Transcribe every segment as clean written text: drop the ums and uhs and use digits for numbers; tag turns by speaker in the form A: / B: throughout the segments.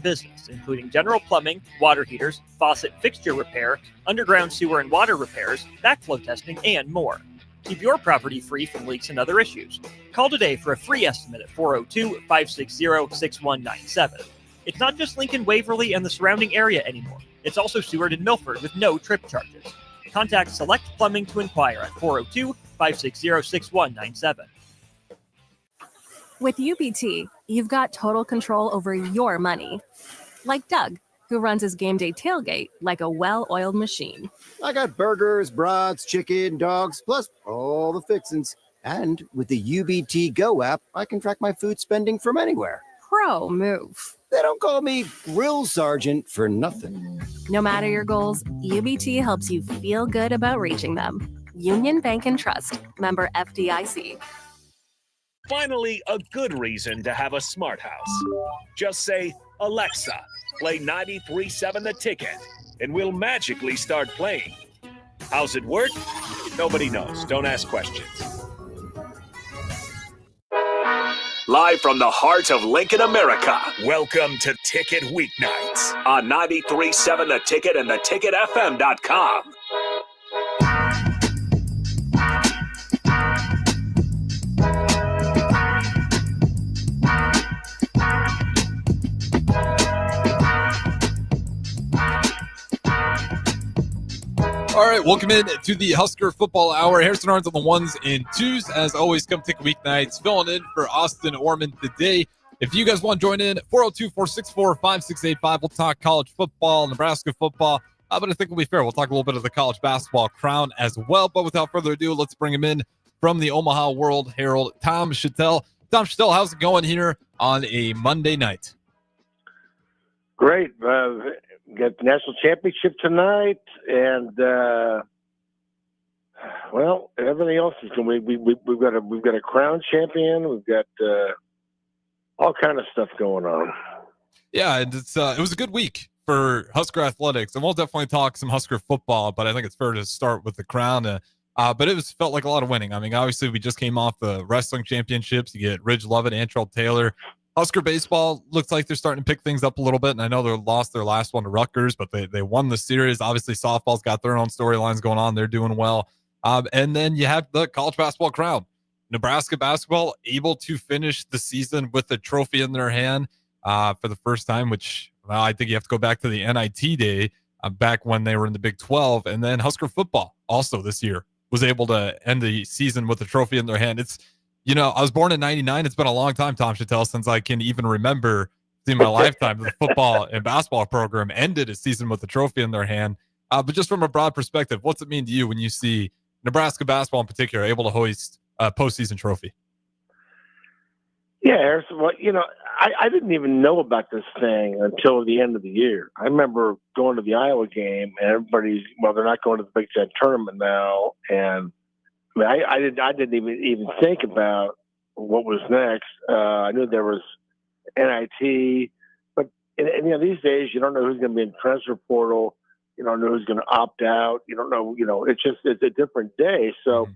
A: business, including general plumbing, water heaters, faucet fixture repair, underground sewer and water repairs, backflow testing, and more. Keep your property free from leaks and other issues. Call today for a free estimate at 402-560-6197. It's not just Lincoln, Waverly, and the surrounding area anymore. It's also Seward and Milford with no trip charges. Contact Select Plumbing to inquire at 402-560-6197.
B: With UBT, you've got total control over your money. Like Doug, who runs his game day tailgate like a well-oiled machine.
C: I got burgers, brats, chicken, dogs, plus all the fixins. And with the UBT Go app, I can track my food spending from anywhere.
B: Pro move.
C: They don't call me Grill Sergeant for nothing.
B: No matter your goals, UBT helps you feel good about reaching them. Union Bank and Trust. Member FDIC.
D: Finally, a good reason to have a smart house. Just say, Alexa, play 93.7 The Ticket, and we'll magically start playing. How's it work? Nobody knows. Don't ask questions. Live from the heart of Lincoln, America, welcome to Ticket Weeknights on 93.7 The Ticket and theticketfm.com.
E: All right, welcome in to the Husker Football Hour. Harrison Arns on the ones and twos. As always, come Ticket Weeknights. Filling in for Austin Orman today. If you guys want to join in, 402-464-5685. We'll talk college football, Nebraska football. But I think we'll be fair. We'll talk a little bit of the college basketball crown as well. But without further ado, let's bring him in from the Omaha World Herald, Tom Shatel. Tom Shatel, how's it going here on a Monday night?
F: Great. Got the national championship tonight, and everything else is going. We've got a crown champion. We've got all kind of stuff going on.
E: Yeah, and it was a good week for Husker athletics, and we'll definitely talk some Husker football. But I think it's fair to start with the crown. But it felt like a lot of winning. I mean, obviously we just came off the wrestling championships. You get Ridge Lovett, Antrell Taylor. Husker baseball looks like they're starting to pick things up a little bit, and I know they lost their last one to Rutgers, but they won the series. Obviously, softball's got their own storylines going on. They're doing well. And then you have the college basketball crown. Nebraska basketball able to finish the season with a trophy in their hand for the first time, which I think you have to go back to the NIT day back when they were in the Big 12. And then Husker football also this year was able to end the season with a trophy in their hand. I was born in 99. It's been a long time, Tom Shatel, since I can even remember in my lifetime the football and basketball program ended a season with a trophy in their hand. But just from a broad perspective, what's it mean to you when you see Nebraska basketball in particular able to hoist a postseason trophy?
F: Yeah, Harrison, I didn't even know about this thing until the end of the year. I remember going to the Iowa game, and they're not going to the Big Ten tournament now, and I didn't even think about what was next. I knew there was NIT, but these days you don't know who's going to be in the transfer portal. You don't know who's going to opt out. You don't know. It's a different day. So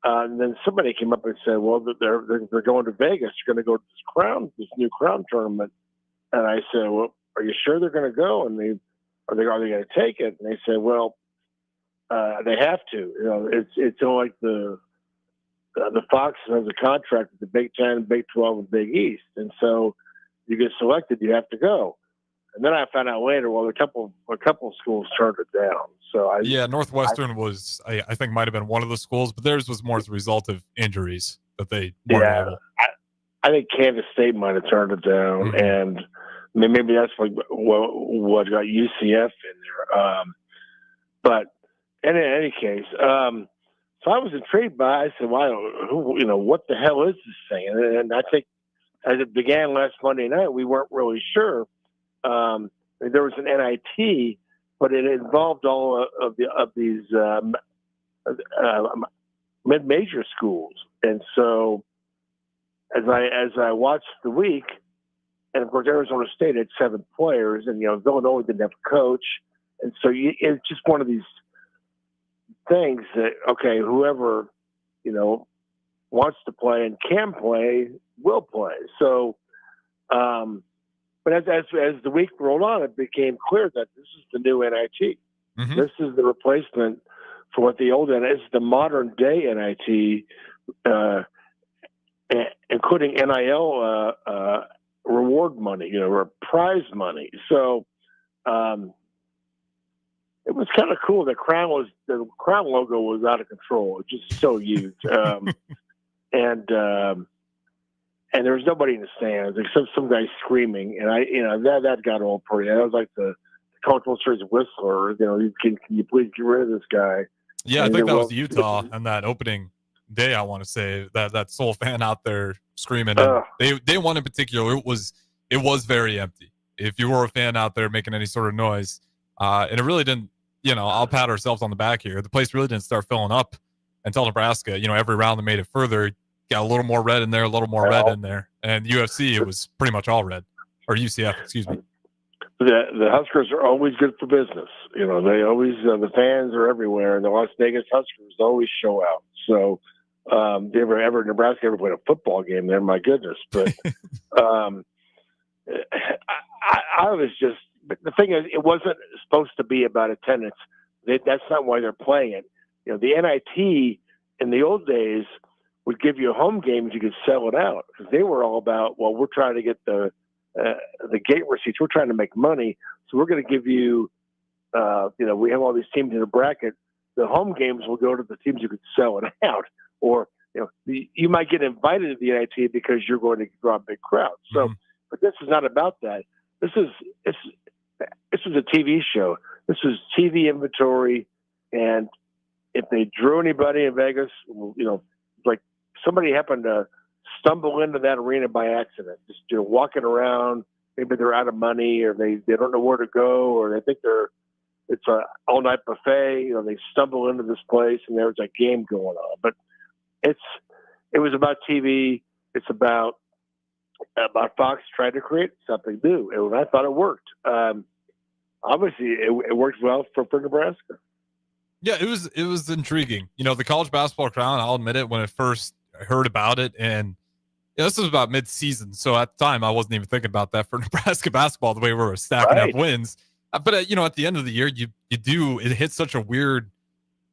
F: and then somebody came up and said, "Well, they're going to Vegas. They're going to go to this new crown tournament." And I said, "Well, are you sure they're going to go? And are they going to take it?" And they said, "Well, they have to. It's like the Fox has a contract with the Big Ten, Big 12, and Big East, and so you get selected, you have to go." And then I found out later, well, a couple of schools turned it down. So
E: Northwestern was, I think, might have been one of the schools, but theirs was more as a result of injuries that they weren't able.
F: I think Kansas State might have turned it down, and maybe that's what got UCF in there. But in any case, so I was intrigued by it. I said, what the hell is this thing? And I think as it began last Monday night, we weren't really sure. There was an NIT, but it involved all of these mid-major schools. And so as I watched the week, and of course Arizona State had 7 players, and Villanova didn't have a coach, and so it's just one of these things that whoever wants to play and can play will play. So But as the week rolled on, it became clear that this is the new NIT.
E: Mm-hmm.
F: This is the replacement for what the old NIT is, the modern day NIT, including NIL reward money, or prize money. So it was kind of cool. The crown logo was out of control. It was just so huge, and there was nobody in the stands except some guy screaming, and that got old pretty. That was like the cultural series whistler. Can you please get rid of this guy?
E: Yeah, I think that was Utah on that opening day. I want to say that sole fan out there screaming. And they won in particular. It was very empty. If you were a fan out there making any sort of noise, and it really didn't. I'll pat ourselves on the back here. The place really didn't start filling up until Nebraska. Every round that made it further, got a little more red in there, a little more red in there. And UFC, it was pretty much all red, or UCF, excuse me.
F: The Huskers are always good for business. They always the fans are everywhere, and the Las Vegas Huskers always show out. So, Nebraska ever played a football game there? My goodness! But I was just. But the thing is, it wasn't supposed to be about attendance. That's not why they're playing it. The NIT in the old days would give you a home game if you could sell it out, because they were all about, well, we're trying to get the gate receipts. We're trying to make money, so we're going to give you. We have all these teams in the bracket. The home games will go to the teams who could sell it out, or you might get invited to the NIT because you're going to draw a big crowd. So, but this is not about that. This was a TV show. This was TV inventory, and if they drew anybody in Vegas, like somebody happened to stumble into that arena by accident, just walking around. Maybe they're out of money, or they don't know where to go, or they think it's a all night buffet. They stumble into this place, and there's a game going on. But it was about TV. It's about Fox trying to create something new, and I thought it worked. Obviously, it worked well for Nebraska.
E: Yeah, it was intriguing. The college basketball crown, I'll admit it, when I first heard about it, and this was about mid-season, so at the time I wasn't even thinking about that for Nebraska basketball, the way we were stacking up wins. But at the end of the year, it hits such a weird,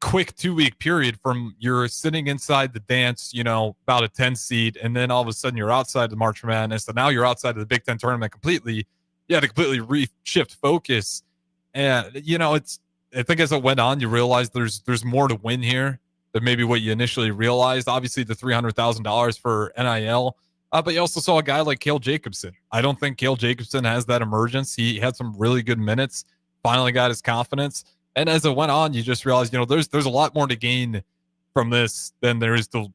E: quick 2-week period from you're sitting inside the dance, about a 10 seed, and then all of a sudden you're outside the March Madness, and now you're outside of the Big Ten tournament completely. You had to completely reshift focus. And, I think as it went on, you realize there's more to win here than maybe what you initially realized. Obviously, the $300,000 for NIL, but you also saw a guy like Cale Jacobson. I don't think Cale Jacobson has that emergence. He had some really good minutes, finally got his confidence. And as it went on, you just realized, there's a lot more to gain from this than there is to,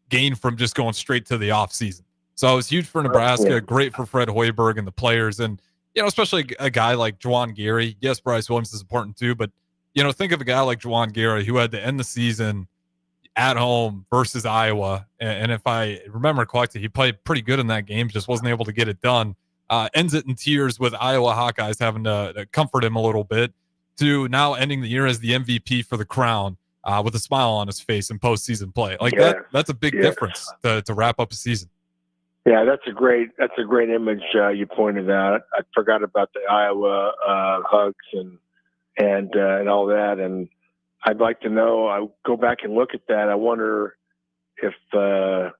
E: gain from just going straight to the off season. So it was huge for Nebraska, great for Fred Hoiberg and the players. And, especially a guy like Juwan Gary. Yes, Bryce Williams is important too, but, think of a guy like Juwan Gary who had to end the season at home versus Iowa. And if I remember correctly, he played pretty good in that game, just wasn't able to get it done. Ends it in tears with Iowa Hawkeyes having to comfort him a little bit, to now ending the year as the MVP for the crown with a smile on his face in postseason play. That's a big difference to wrap up a season.
F: Yeah, that's a great image you pointed out. I forgot about the Iowa hugs and all that, and I'd like to know. I go back and look at that. I wonder if Mr.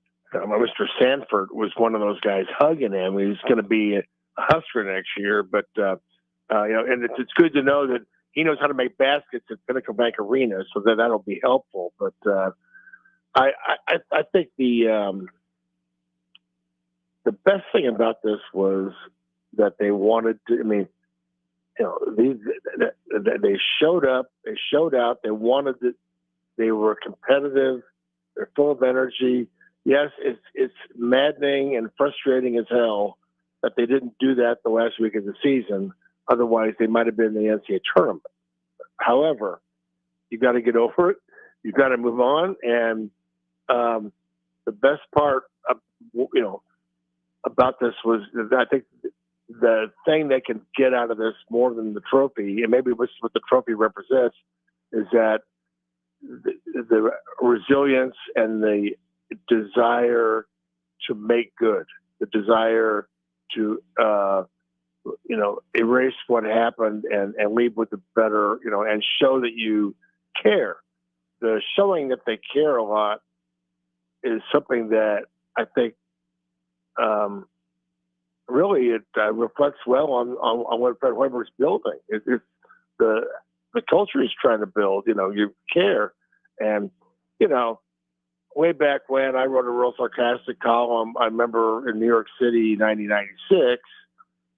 F: Sanford was one of those guys hugging him. He's going to be a Husker next year, but and it's good to know that he knows how to make baskets at Pinnacle Bank Arena, so that'll be helpful. But I think the best thing about this was that they wanted to. I mean, they showed up. They showed out. They wanted it. They were competitive. They're full of energy. Yes, it's maddening and frustrating as hell that they didn't do that the last week of the season. Otherwise, they might have been in the NCAA tournament. However, you got to get over it. You got to move on. And the best part, about this was that I think the thing they can get out of this more than the trophy, and maybe this is what the trophy represents, is that the resilience and the desire to make good, the desire to erase what happened and leave with the better, and show that you care. The showing that they care a lot is something that I think really it reflects well on what Fred Hoiberg's building. It's the culture he's trying to build. You care, and way back when I wrote a real sarcastic column, I remember in New York City, 1996,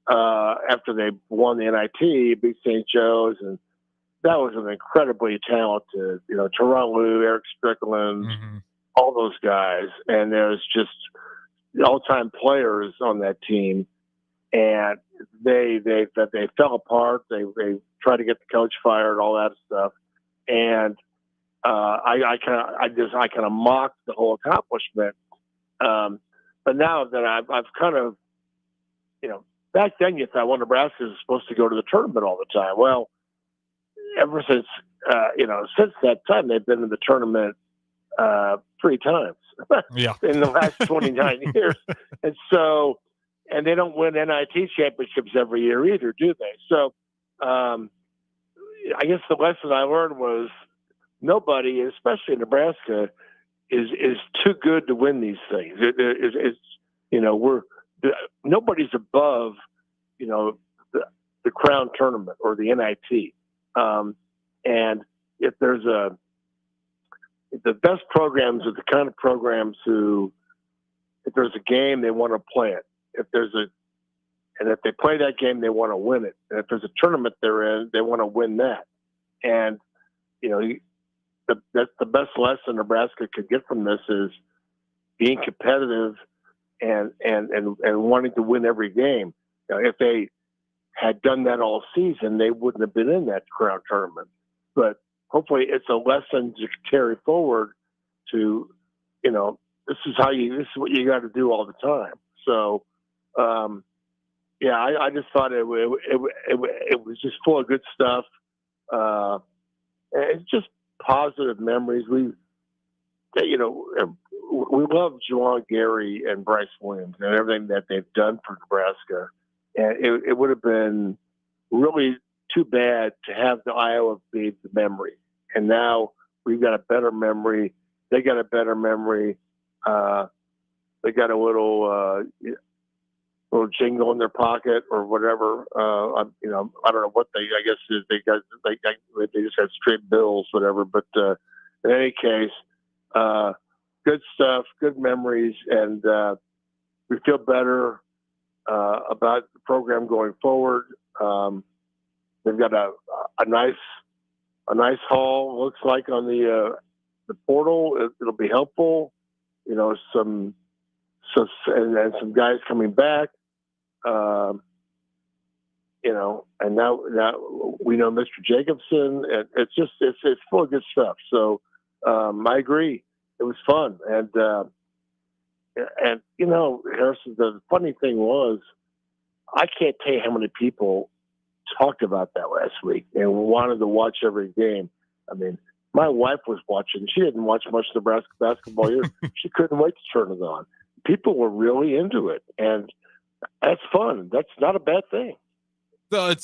F: after they won the NIT, beat St. Joe's, and that was an incredibly talented, Teron Lou, Eric Strickland, all those guys, and there's just all-time players on that team, and they fell apart. They tried to get the coach fired, all that stuff, and I kind of mocked the whole accomplishment. But now that I've kind of, back then you thought, well, Nebraska is supposed to go to the tournament all the time. Well, ever since that time, they've been in the tournament 3 times in the last 29 years. And they don't win NIT championships every year either, do they? So I guess the lesson I learned was nobody, especially in Nebraska, is too good to win these things. Nobody's above, the Crown tournament or the NIT. And if there's the best programs are the kind of programs who, if there's a game, they want to play it. And if they play that game, they want to win it. And if there's a tournament they're in, they want to win that. And, that's the best lesson Nebraska could get from this is being competitive and wanting to win every game. If they had done that all season, they wouldn't have been in that Crown tournament. But hopefully it's a lesson to carry forward to, this is what you got to do all the time. So, I just thought it was just full of good stuff. It's just positive memories. We love Juwan Gary and Bryce Williams and everything that they've done for Nebraska. And it would have been really too bad to have the Iowa be the memory. And now we've got a better memory. They got a better memory. They got a little jingle in their pocket or whatever. I don't know what I guess they just got straight bills, whatever. But in any case, good stuff, good memories, and we feel better about the program going forward. They've got a nice haul. Looks like on the portal, it'll be helpful. Some guys coming back. And now we know Mr. Jacobson, and it's full of good stuff. So I agree, it was fun, and Harrison. The funny thing was, I can't tell you how many people talked about that last week and wanted to watch every game. I mean, my wife was watching. She didn't watch much Nebraska basketball here. She couldn't wait to turn it on. People were really into it, and that's fun. That's not a bad thing.
E: No, it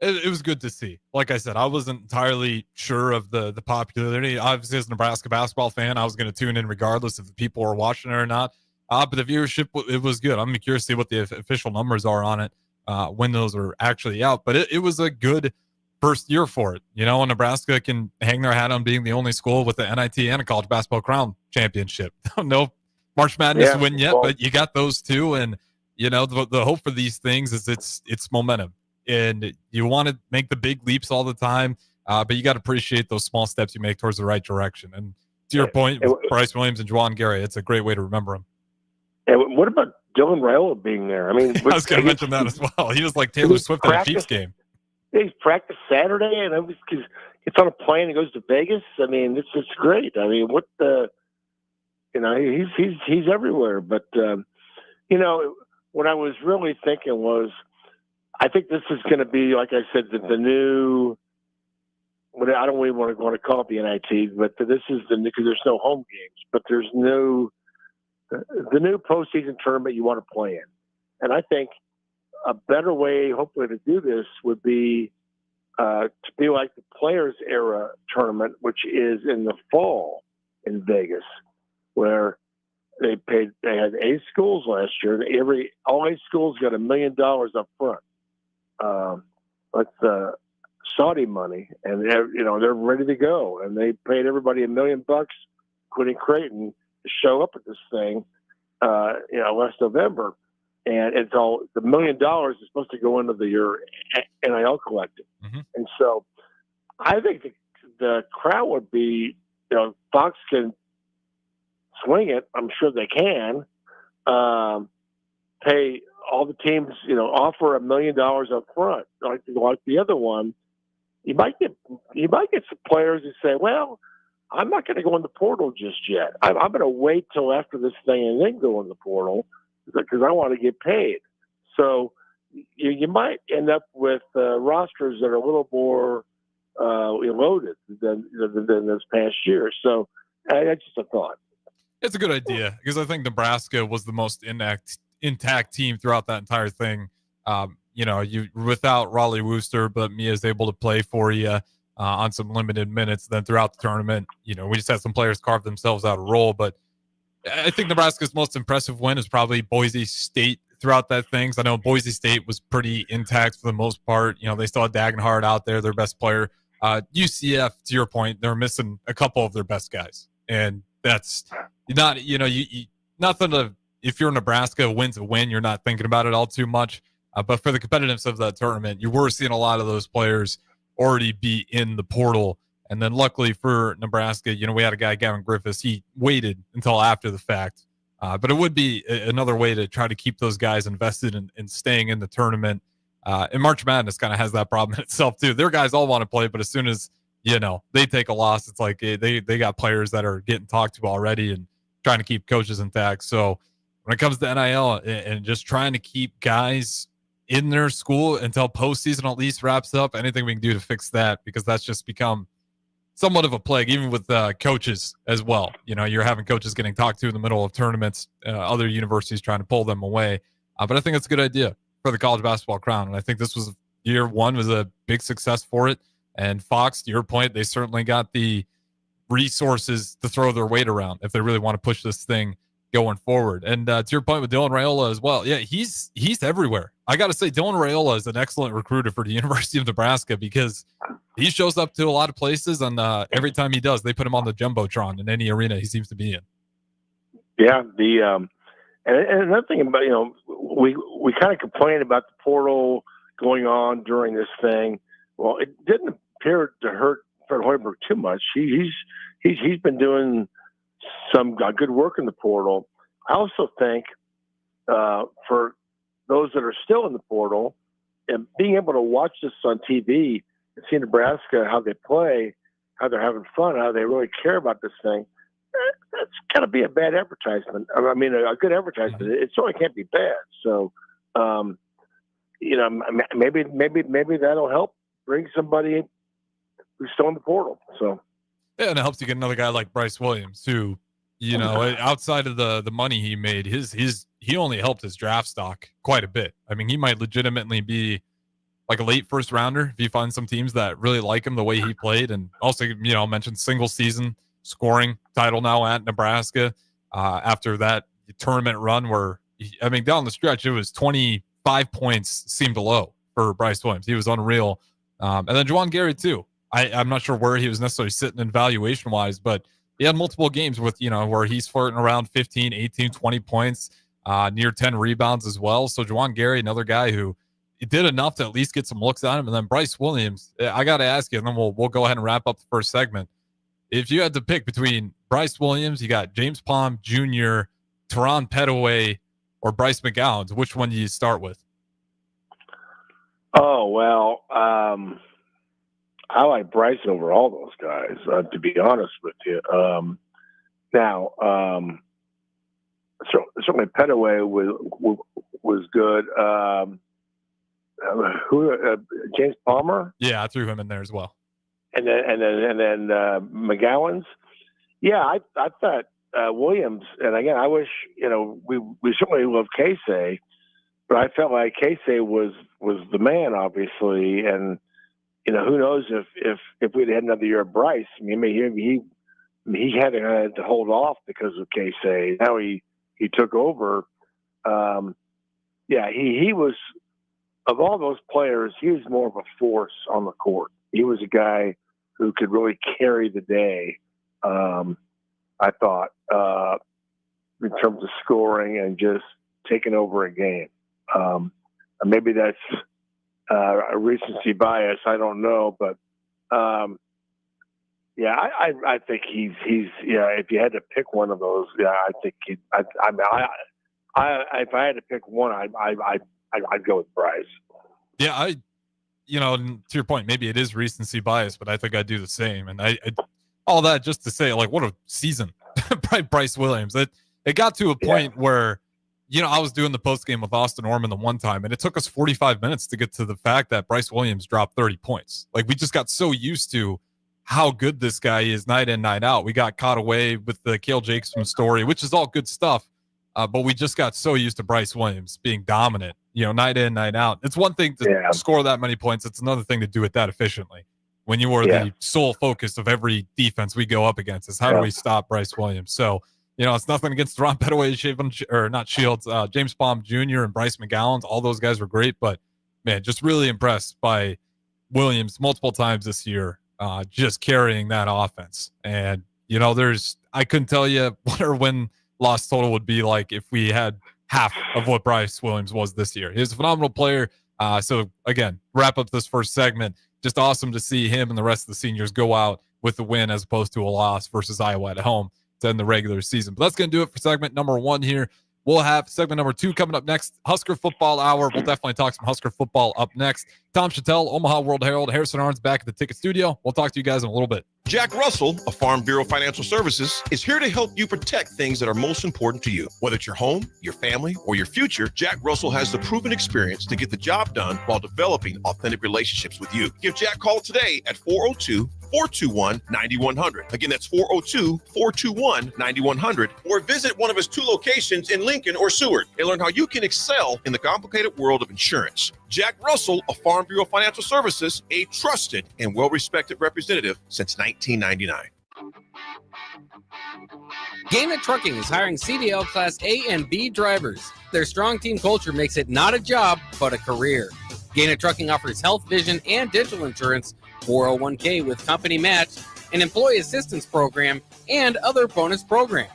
E: was good to see. Like I said, I wasn't entirely sure of the popularity. Obviously, as a Nebraska basketball fan, I was going to tune in regardless if the people were watching it or not. But the viewership, it was good. I'm curious to see what the official numbers are on it when those are actually out. But it was a good first year for it. Nebraska can hang their hat on being the only school with the NIT and a college basketball crown championship. No March Madness win yet, but you got those two. And, the hope for these things is it's momentum. And you want to make the big leaps all the time, but you got to appreciate those small steps you make towards the right direction. And to your point, with Bryce Williams and Juwan Gary, it's a great way to remember him.
F: And what about Dylan Raiola being there? I mean,
E: I was going to mention that as well. He was like Taylor Swift at a Chiefs game.
F: He's practiced Saturday, and because it's on a plane and goes to Vegas. I mean, it's great. I mean, he's everywhere. But what I was really thinking was, I think this is going to be, like I said, the new. I don't really want to call it the NIT, but this is because there's no home games, but there's the new postseason tournament you want to play in, and I think a better way, hopefully, to do this would be to be like the Players Era tournament, which is in the fall in Vegas, where they had 8 schools last year. All 8 schools got $1 million up front. That's Saudi money, and they're ready to go. And they paid everybody $1 million, including Creighton, to show up at this thing, last November. And it's all the $1 million is supposed to go into your NIL collective.
E: Mm-hmm.
F: And so I think the crowd would be, Fox can swing it. I'm sure they can. Pay all the teams, offer $1 million up front, like the other one. You might get some players who say, "Well, I'm not going to go in the portal just yet. I'm going to wait till after this thing and then go in the portal because I want to get paid." So you might end up with rosters that are a little more loaded than this past year. So that's just a thought.
E: It's a good idea because I think Nebraska was the most intact team throughout that entire thing. You without Raleigh Wooster, but Mia's able to play for you on some limited minutes. Then throughout the tournament, we just had some players carve themselves out a role. But I think Nebraska's most impressive win is probably Boise State throughout that thing. So I know Boise State was pretty intact for the most part. They still had Dagenhart out there, their best player. UCF, to your point, they're missing a couple of their best guys. And that's not, nothing to, if you're Nebraska, a win's a win. You're not thinking about it all too much. But for the competitiveness of that tournament, you were seeing a lot of those players already be in the portal. And then luckily for Nebraska, we had a guy, Gavin Griffiths. He waited until after the fact. But it would be another way to try to keep those guys invested in staying in the tournament. And March Madness kind of has that problem in itself, too. Their guys all want to play, but as soon as, they take a loss, it's like they got players that are getting talked to already and trying to keep coaches intact. So when it comes to NIL and just trying to keep guys in their school until postseason at least wraps up, anything we can do to fix that, because that's just become somewhat of a plague, even with coaches as well. You're having coaches getting talked to in the middle of tournaments, other universities trying to pull them away. But I think it's a good idea for the college basketball crown. And I think this was year one was a big success for it. And Fox, to your point, they certainly got the resources to throw their weight around if they really want to push this thing going forward. And to your point with Dylan Raiola as well. Yeah, he's everywhere. I got to say, Dylan Raiola is an excellent recruiter for the University of Nebraska because he shows up to a lot of places, and every time he does, they put him on the Jumbotron in any arena he seems to be in.
F: Yeah, and another thing about, we kind of complained about the portal going on during this thing. Well, it didn't appear to hurt Fred Hoiberg too much. He's been doing some good work in the portal. I also think for those that are still in the portal and being able to watch this on TV and see Nebraska, how they play, how they're having fun, how they really care about this thing, that's got to be a bad advertisement. I mean, a good advertisement. It certainly can't be bad. So, maybe that'll help bring somebody who's still in the portal. So,
E: yeah, and it helps you get another guy like Bryce Williams, who, outside of the money he made, he only helped his draft stock quite a bit. I mean, he might legitimately be like a late first rounder if you find some teams that really like him the way he played. And also, mentioned single season scoring title now at Nebraska after that tournament run where, down the stretch, it was 25 points seemed low for Bryce Williams. He was unreal. And then Juwan Gary, too. I'm not sure where he was necessarily sitting in valuation-wise, but he had multiple games with, where he's flirting around 15, 18, 20 points, near 10 rebounds as well. So Juwan Gary, another guy who did enough to at least get some looks at him. And then Bryce Williams, I got to ask you, and then we'll go ahead and wrap up the first segment. If you had to pick between Bryce Williams, you got James Palm Jr., Teron Petaway, or Bryce McGowan, which one do you start with?
F: Oh, well, I like Bryson over all those guys, to be honest with you. Certainly Petaway was good. James Palmer?
E: Yeah, I threw him in there as well.
F: And then McGowan's. Yeah, I thought Williams. And again, I wish we certainly love Casey, but I felt like Casey was the man, obviously, and who knows if we'd had another year of Bryce. I mean, he had to hold off because of Casey. Now he took over. He was, of all those players, he was more of a force on the court. He was a guy who could really carry the day. I thought in terms of scoring and just taking over a game. Maybe that's a recency bias. I don't know, but I think he's if you had to pick one of those, I think if I had to pick one, I'd go with Bryce.
E: Yeah, to your point, maybe it is recency bias, but I think I do the same. And I all that just to say, like, what a season by Bryce Williams. It got to a point where, I was doing the post game with Austin Orman the one time, and it took us 45 minutes to get to the fact that Bryce Williams dropped 30 points. Like, we just got so used to how good this guy is night in, night out. We got caught away with the Cale Jacobson story, which is all good stuff. But we just got so used to Bryce Williams being dominant, night in, night out. It's one thing to score that many points. It's another thing to do it that efficiently. When you are the sole focus of every defense we go up against is how do we stop Bryce Williams? So, it's nothing against Deron Petaway, James Palm Jr. and Bryce McGowan. All those guys were great, but man, just really impressed by Williams multiple times this year, just carrying that offense. And, I couldn't tell you what our win-loss total would be like if we had half of what Bryce Williams was this year. He's a phenomenal player. So again, wrap up this first segment. Just awesome to see him and the rest of the seniors go out with the win as opposed to a loss versus Iowa at home to end the regular season. But that's going to do it for segment number 1 here. We'll have segment number 2 coming up next. Husker Football Hour. We'll definitely talk some Husker football up next. Tom Shatel, Omaha World Herald, Harrison Arns back at the Ticket Studio. We'll talk to you guys in a little bit.
G: Jack Russell of Farm Bureau Financial Services is here to help you protect things that are most important to you. Whether it's your home, your family, or your future, Jack Russell has the proven experience to get the job done while developing authentic relationships with you. Give Jack a call today at 402-421-9100. Again, that's 402-421-9100. Or visit one of his 2 locations in Lincoln or Seward and learn how you can excel in the complicated world of insurance. Jack Russell of Farm Bureau Financial Services, a trusted and well-respected representative since 1999.
H: Gaina Trucking is hiring CDL Class A and B drivers. Their strong team culture makes it not a job, but a career. Gaina Trucking offers health, vision, and dental insurance, 401k with company match, an employee assistance program, and other bonus programs.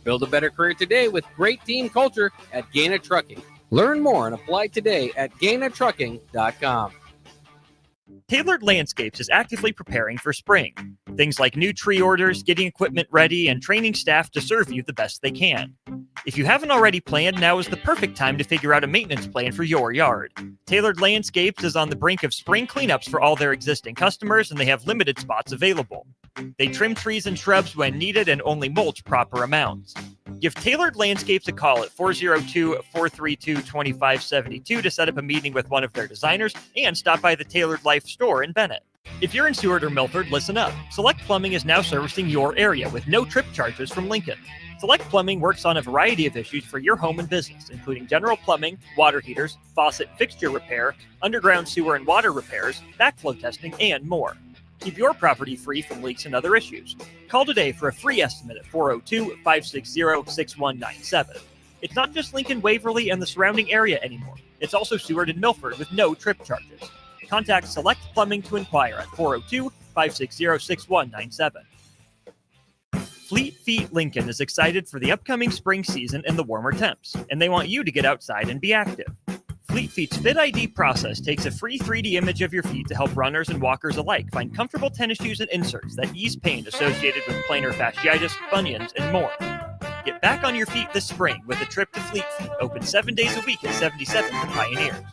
H: Build a better career today with great team culture at Gaina Trucking. Learn more and apply today at GainaTrucking.com.
A: Tailored Landscapes is actively preparing for spring. Things like new tree orders, getting equipment ready, and training staff to serve you the best they can. If you haven't already planned, now is the perfect time to figure out a maintenance plan for your yard. Tailored Landscapes is on the brink of spring cleanups for all their existing customers, and they have limited spots available. They trim trees and shrubs when needed and only mulch proper amounts. Give Tailored Landscapes a call at 402-432-2572 to set up a meeting with one of their designers and stop by the Tailored Life store in Bennett. If you're in Seward or Milford, listen up. Select Plumbing is now servicing your area with no trip charges from Lincoln. Select Plumbing works on a variety of issues for your home and business, including general plumbing, water heaters, faucet fixture repair, underground sewer and water repairs, backflow testing, and more. Keep your property free from leaks and other issues. Call today for a free estimate at 402-560-6197. It's not just Lincoln, Waverly, and the surrounding area anymore. It's also Seward and Milford with no trip charges. Contact Select Plumbing to inquire at 402-560-6197. Fleet Feet Lincoln is excited for the upcoming spring season and the warmer temps, and they want you to get outside and be active. Fleet Feet's Fit ID process takes a free 3D image of your feet to help runners and walkers alike find comfortable tennis shoes and inserts that ease pain associated with plantar fasciitis, bunions, and more. Get back on your feet this spring with a trip to Fleet Feet, open 7 days a week at 77th and Pioneers.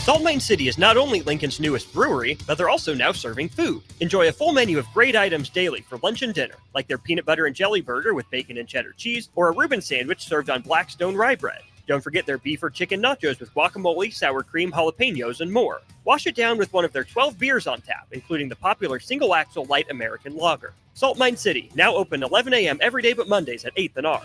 A: Salt Mine City is not only Lincoln's newest brewery, but they're also now serving food. Enjoy a full menu of great items daily for lunch and dinner, like their peanut butter and jelly burger with bacon and cheddar cheese, or a Reuben sandwich served on Blackstone rye bread. Don't forget their beef or chicken nachos with guacamole, sour cream, jalapenos, and more. Wash it down with one of their 12 beers on tap, including the popular Single Axle Light American Lager. Salt Mine City, now open 11 a.m. every day but Mondays at 8th and R.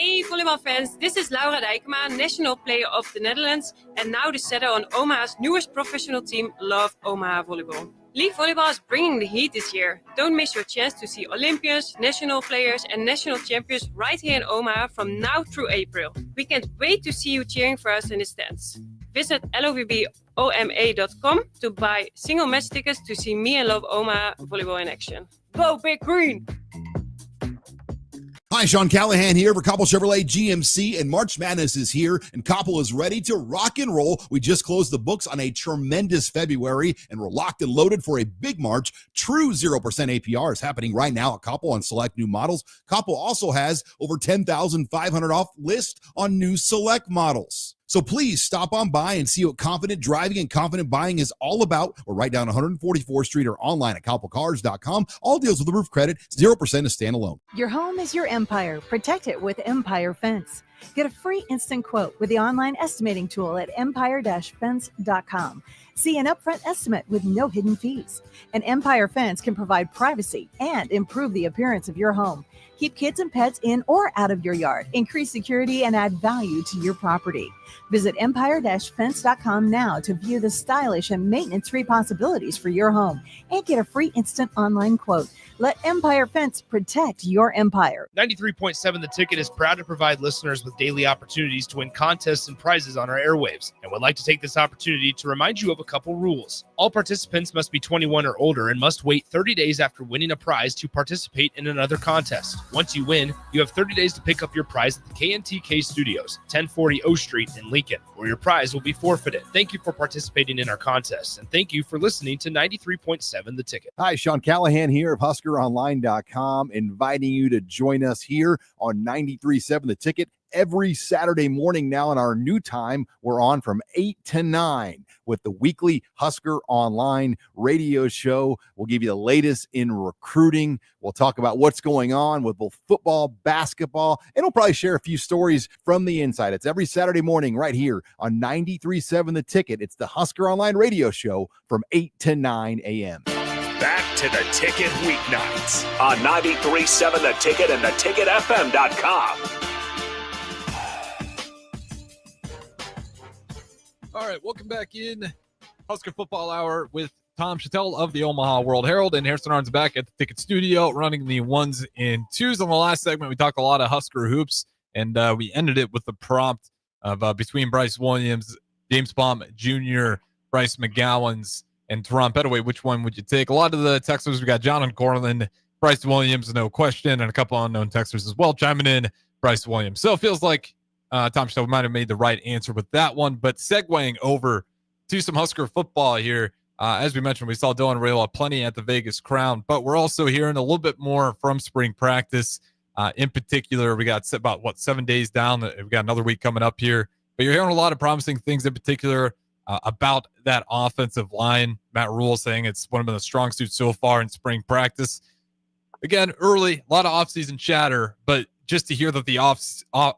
I: Hey volleyball fans, this is Laura Dijkema, National Player of the Netherlands and now the setter on Omaha's newest professional team, Love Omaha Volleyball. League volleyball is bringing the heat this year. Don't miss your chance to see Olympians, national players and national champions right here in Omaha from now through April. We can't wait to see you cheering for us in the stands. Visit lovboma.com to buy single match tickets to see me and Love Omaha volleyball in action. Go Big Green!
J: Hi, Sean Callahan here for Koppel Chevrolet GMC, and March Madness is here, and Koppel is ready to rock and roll. We just closed the books on a tremendous February, and we're locked and loaded for a big March. True 0% APR is happening right now at Koppel on select new models. Koppel also has over 10,500 off list on new select models. So please stop on by and see what confident driving and confident buying is all about. We're right down 144th Street or online at koppelcars.com. All deals with the roof credit, 0% is standalone.
K: Your home is your empire. Protect it with Empire Fence. Get a free instant quote with the online estimating tool at empire-fence.com. See an upfront estimate with no hidden fees. An Empire Fence can provide privacy and improve the appearance of your home. Keep kids and pets in or out of your yard. Increase security and add value to your property. Visit empire-fence.com now to view the stylish and maintenance-free possibilities for your home and get a free instant online quote. Let Empire Fence protect your empire.
L: 93.7 The Ticket is proud to provide listeners with daily opportunities to win contests and prizes on our airwaves, and would like to take this opportunity to remind you of a couple rules. All participants must be 21 or older and must wait 30 days after winning a prize to participate in another contest. Once you win, you have 30 days to pick up your prize at the KNTK Studios, 1040 O Street in Lincoln, or your prize will be forfeited. Thank you for participating in our contests, and thank you for listening to 93.7 The Ticket.
M: Hi, Sean Callahan here of HuskerOnline.com, inviting you to join us here on 93.7 The Ticket every Saturday morning now in our new time. We're on from 8 to 9 with the weekly Husker Online radio show. We'll give you the latest in recruiting. We'll talk about what's going on with both football, basketball, and we'll probably share a few stories from the inside. It's every Saturday morning right here on 93.7 The Ticket. It's the Husker Online radio show from 8 to 9 a.m.
D: Back to The Ticket weeknights on 93.7 The Ticket and theticketfm.com.
E: All right, welcome back in Husker Football Hour with Tom Shatel of the Omaha World Herald, and Harrison Arn's back at the Ticket Studio running the ones and twos. On the last segment, we talked a lot of Husker hoops, and we ended it with the prompt of between Bryce Williams, James Baum Jr., Bryce McGowan's, and Teron Petaway. Which one would you take? A lot of the texters, we got John and Cortland, Bryce Williams, no question, and a couple unknown texters as well chiming in, Bryce Williams. So it feels like Tom Shatel might have made the right answer with that one. But segueing over to some Husker football here, as we mentioned, we saw Dylan Rayola plenty at the Vegas Crown, but we're also hearing a little bit more from spring practice. In particular, we got about 7 days down. We got another week coming up here, but you're hearing a lot of promising things in particular about that offensive line. Matt Rule saying it's one of the strong suits so far in spring practice. Again, early, a lot of offseason chatter, but just to hear that the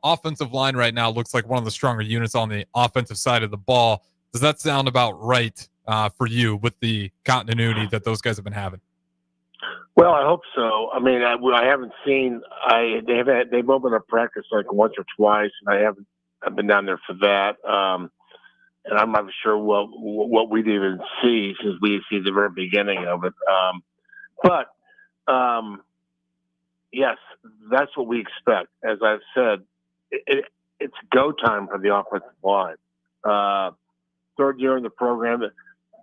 E: offensive line right now looks like one of the stronger units on the offensive side of the ball. Does that sound about right for you with the continuity that those guys have been having?
F: Well, I hope so. I mean, I haven't seen. They've opened up practice like once or twice, and I've been down there for that. And I'm not sure what we'd even see since we see the very beginning of it. But yes, that's what we expect. As I've said, it's go time for the offensive line. Third year in the program,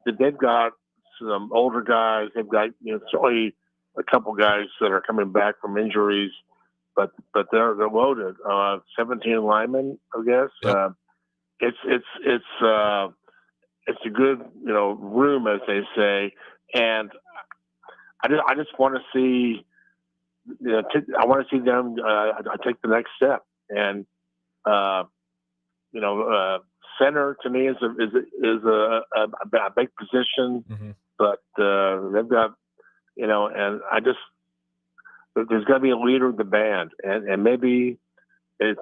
F: they've got some older guys. They've got certainly a couple guys that are coming back from injuries, but they're loaded. 17 linemen, I guess.
E: Yep.
F: It's a good room, as they say, and I just want to see. I want to see them take the next step, and center to me is a big position,
E: mm-hmm.
F: but they've got and there's got to be a leader of the band, and maybe it's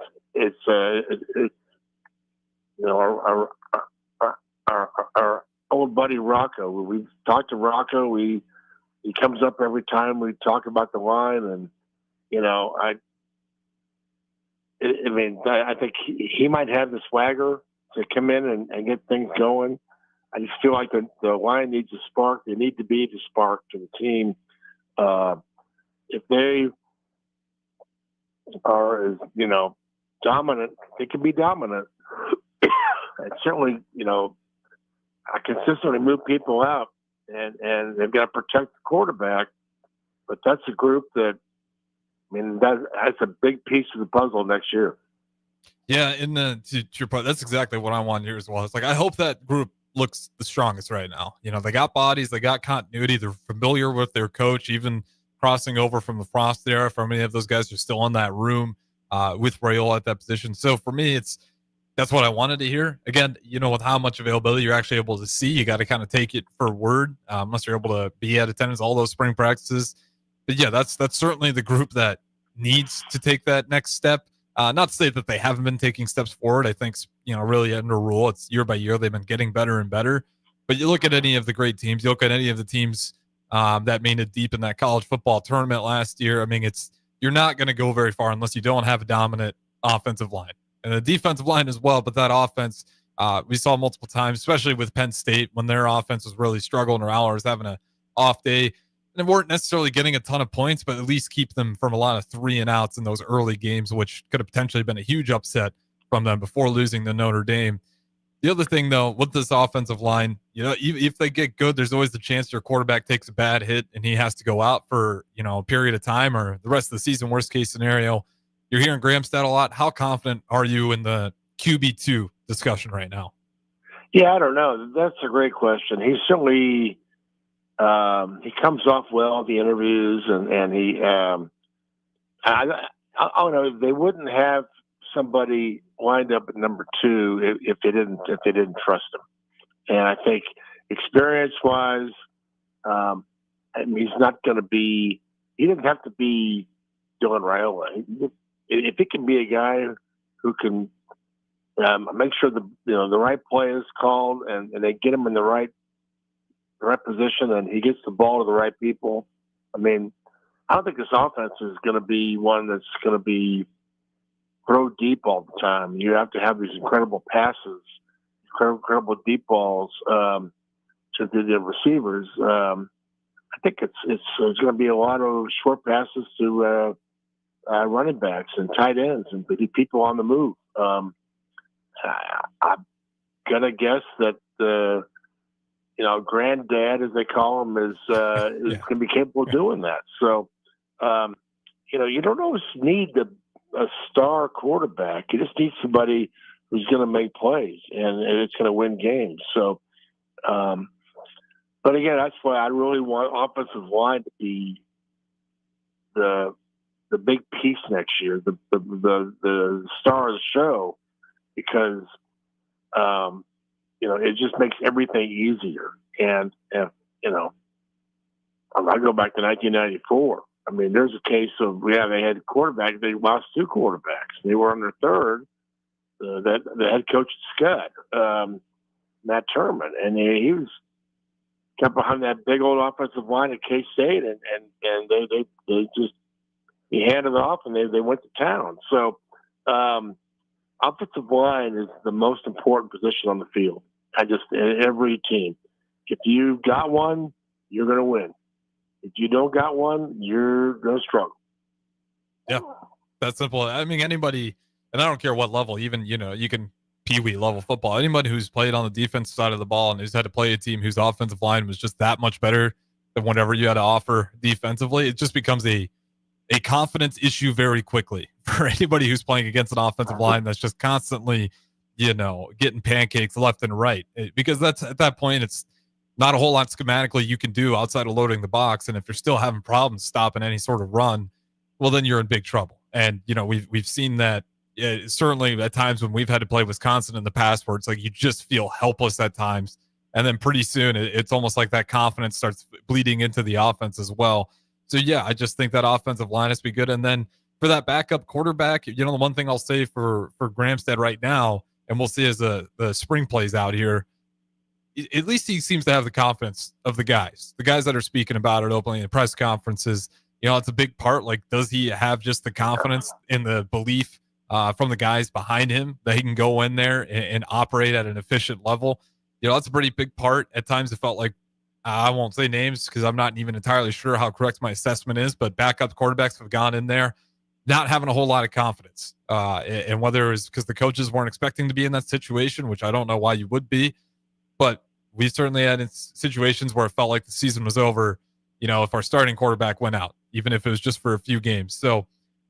F: our old buddy Rocco. We've talked to Rocco. He comes up every time we talk about the line, and I think he might have the swagger to come in and get things going. I just feel like the line needs a spark. They need to be the spark to the team. If they are, as dominant, they can be dominant. And certainly, I consistently move people out, and they've got to protect the quarterback. But that's a group that, that's a big piece of the puzzle next year.
E: Yeah, to your point, that's exactly what I want here as well. It's like I hope that group looks the strongest right now. They got bodies, they got continuity, they're familiar with their coach, even crossing over from the Frost era. For many of those guys are still in that room with Raiola at that position. So for me, that's what I wanted to hear. Again, with how much availability you're actually able to see, you got to kind of take it for word, unless you're able to be at attendance all those spring practices. But yeah, that's certainly the group that needs to take that next step. Not to say that they haven't been taking steps forward. I think, really under rule, it's year by year, they've been getting better and better. But you look at any of the great teams, you look at any of the teams that made it deep in that college football tournament last year. You're not going to go very far unless you don't have a dominant offensive line and a defensive line as well. But that offense, we saw multiple times, especially with Penn State, when their offense was really struggling or Aller was having an off day. And they weren't necessarily getting a ton of points, but at least keep them from a lot of 3-and-outs in those early games, which could have potentially been a huge upset from them before losing to Notre Dame. The other thing, though, with this offensive line, if they get good, there's always the chance your quarterback takes a bad hit and he has to go out for, a period of time or the rest of the season, worst case scenario. You're hearing Gramstad a lot. How confident are you in the QB2 discussion right now?
F: Yeah, I don't know. That's a great question. He's certainly he comes off well at the interviews, and he I don't know. They wouldn't have somebody lined up at number 2 if they didn't trust him. And I think experience-wise, he's not going to be. He doesn't have to be Dylan Raiola. If he can be a guy who can make sure the right play is called and they get him in the right position and he gets the ball to the right people. I don't think this offense is going to be one that's going to be throw deep all the time. You have to have these incredible passes, incredible deep balls to the receivers. I think it's going to be a lot of short passes to running backs and tight ends and people on the move. I'm gonna guess that granddad, as they call him, is going to be capable of doing that. So, you don't always need a star quarterback. You just need somebody who's going to make plays and it's going to win games. So, but again, that's why I really want offensive line to be the big piece next year, the star of the show, because it just makes everything easier. And I go back to 1994. There's a case of they had a quarterback. They lost 2 quarterbacks. They were on their third. The head coach at Scud, Matt Turman, and he was kept behind that big old offensive line at K-State, and they just he handed it off, and they went to town. So offensive line is the most important position on the field. Every team. If you got one, you're going to win. If you don't got one, you're going to struggle.
E: Yeah, that's simple. Anybody, and I don't care what level, even, you can peewee level football. Anybody who's played on the defensive side of the ball and who's had to play a team whose offensive line was just that much better than whatever you had to offer defensively, it just becomes a confidence issue very quickly for anybody who's playing against an offensive line that's just constantly, getting pancakes left and right. Because that's at that point, it's not a whole lot schematically you can do outside of loading the box. And if you're still having problems stopping any sort of run, well, then you're in big trouble. And, we've seen that certainly at times when we've had to play Wisconsin in the past, where it's like you just feel helpless at times. And then pretty soon it's almost like that confidence starts bleeding into the offense as well. So, yeah, I just think that offensive line has to be good. And then for that backup quarterback, the one thing I'll say for Gramstad right now, and we'll see as the spring plays out here, at least he seems to have the confidence of the guys that are speaking about it openly in the press conferences. It's a big part. Like, does he have just the confidence and the belief from the guys behind him, that he can go in there and operate at an efficient level. That's a pretty big part. At times it felt like, I won't say names because I'm not even entirely sure how correct my assessment is, but backup quarterbacks have gone in there not having a whole lot of confidence. And whether it was because the coaches weren't expecting to be in that situation, which I don't know why you would be, but we certainly had situations where it felt like the season was over, if our starting quarterback went out, even if it was just for a few games. So,